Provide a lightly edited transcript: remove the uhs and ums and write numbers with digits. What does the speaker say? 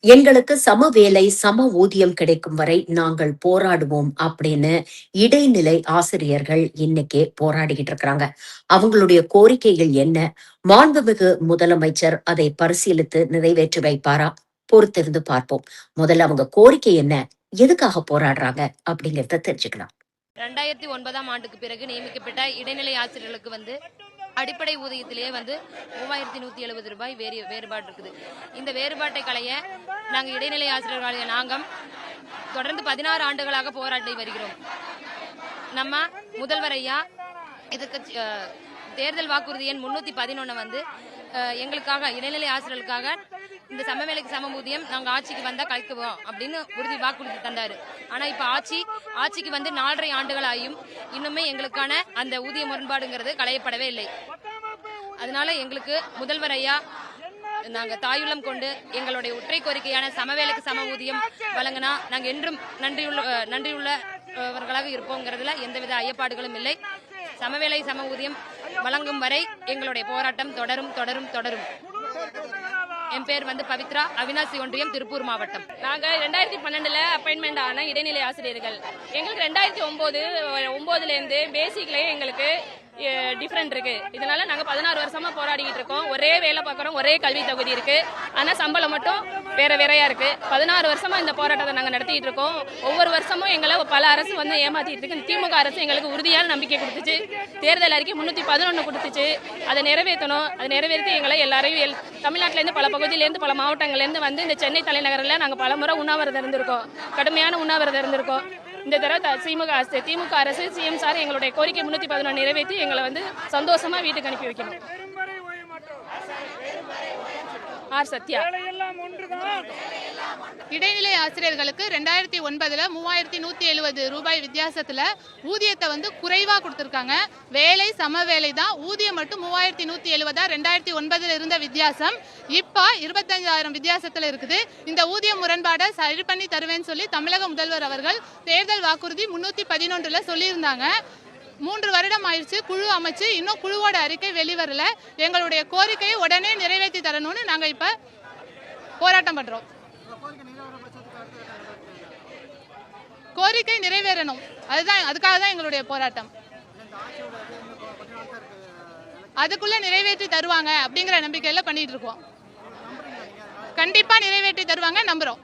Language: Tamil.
எங்களுக்கு சம வேலை, சம ஊதியம் கிடைக்கும் வரை நாங்கள் போராடுவோம் அப்படின்னு இடைநிலை ஆசிரியர்கள் இன்னைக்கு போராடிக்கிட்டு இருக்கிறாங்க. அவங்களுடைய கோரிக்கைகள் என்ன? மாண்புமிகு முதலமைச்சர் அதை பரிசீலித்து நிறைவேற்றி வைப்பாரா? பொறுத்திருந்து பார்ப்போம். முதல்ல அவங்க கோரிக்கை என்ன? எதுக்காக போராடுறாங்க? அப்படிங்கிறத தெரிஞ்சுக்கலாம். 2009ஆம் ஆண்டுக்கு பிறகு நியமிக்கப்பட்ட இடைநிலை ஆசிரியர்களுக்கு அடிப்படை ஊதியத்திலேயே 3170 ரூபாய் வேறுபாடு இருக்குது. இந்த வேறுபாட்டை களைய நாங்கள் இடைநிலை ஆசிரியர்களாகிய நாங்கள் தொடர்ந்து 16 ஆண்டுகளாக போராடி வருகிறோம். நம்ம முதல்வர் ஐயா இதுக்கு தேர்தல் வாக்குறுதி எண் 311 எங்களுக்காக இடைநிலை ஆசிரியர்களுக்காக இந்த சம வேலைக்கு சம ஊதியம் நாங்கள் ஆட்சிக்கு வந்தால் கலைக்குவோம் அப்படின்னு வாக்குறுதி தந்தாரு. ஆனால் இப்போ ஆட்சிக்கு 4.5 ஆண்டுகள் ஆகியும் இன்னுமே எங்களுக்கான அந்த ஊதிய முரண்பாடுங்கிறது களையப்படவே இல்லை. அதனால எங்களுக்கு முதல்வர் ஐயா நாங்கள் தாயுள்ளம் கொண்டு எங்களுடைய ஒற்றை கோரிக்கையான சமவேலைக்கு சம ஊதியம் வழங்கினா நாங்கள் என்றும் நன்றியுள்ளவர்களாக இருப்போங்கிறதுல எந்தவித ஐயப்பாடுகளும் இல்லை. சமவேலை சம ஊதியம் வழங்கும் வரை எங்களுடைய போராட்டம் தொடரும் தொடரும் தொடரும். என் பேர் பவித்ரா, அவினாசி ஒன்றியம், திருப்பூர் மாவட்டம். நாங்கள் 2012 அப்பாயின்மெண்ட் ஆன இடைநிலை ஆசிரியர்கள். எங்களுக்கு 2009 பேசிக்லேயே எங்களுக்கு டிஃப்ரெண்ட் இருக்கு. இதனால நாங்கள் 16 வருஷமா போராடிக்கிட்டு இருக்கோம். ஒரே வேலை பார்க்குறோம், ஒரே கல்வி தகுதி இருக்கு, ஆனால் சம்பளம் மட்டும் வேறையா இருக்கு. 16 வருஷமா இந்த போராட்டத்தை நாங்கள் நடத்திட்டு இருக்கோம். ஒவ்வொரு வருஷமும் எங்களை பல அரசு ஏமாத்திட்டு இருக்கு. திமுக அரசு எங்களுக்கு உறுதியான நம்பிக்கை கொடுத்துச்சு. தேர்தல் அறிக்கை 311 கொடுத்துச்சு. அதை நிறைவேற்றணும். அதை நிறைவேற்றி எங்களை எல்லாரையும் தமிழ்நாட்டிலேருந்து பல பகுதியிலேருந்து பல மாவட்டங்கள்லேருந்து இந்த சென்னை தலைநகரில் நாங்கள் பல முறை உண்ணாவிரதம் இருந்திருக்கோம். கடுமையான உண்ணாவிரதம் இருந்திருக்கோம். இந்த தடவை திமுக அரசு சிஎம் சார் எங்களுடைய கோரிக்கை 311 நிறைவேற்றி எங்களை சந்தோஷமா வீட்டுக்கு அனுப்பி வைக்கணும். ஆர் சத்யா. இடைநிலை ஆசிரியர்களுக்கு 2009 3170 ரூபாய் வித்தியாசத்துல ஊதியத்தை குறைவா கொடுத்திருக்காங்க. வேலை சம வேலை தான், ஊதியம் மட்டும் 3170 2009 இருந்த வித்தியாசம் இப்ப 25,000 வித்தியாசத்துல இருக்குது. இந்த ஊதிய முரண்பாடை சரி பண்ணி தருவேன்னு சொல்லி தமிழக முதல்வர் அவர்கள் தேர்தல் வாக்குறுதி 311 சொல்லியிருந்தாங்க. 3 வருடம் ஆயிடுச்சு, குழு அமைச்சு, இன்னும் குழுவோட அறிக்கை வெளிவரல. எங்களுடைய கோரிக்கையை உடனே நிறைவேற்றி தரணும்னு நாங்க இப்ப போராட்டம் பண்றோம். கோரிக்கை நிறைவேறணும், அதுக்காக தான் எங்களுடைய போராட்டம். அதுக்குள்ள நிறைவேற்றி தருவாங்க அப்படிங்கிற நம்பிக்கையில பண்ணிட்டு இருக்கோம். கண்டிப்பா நிறைவேற்றி தருவாங்க நம்புறோம்.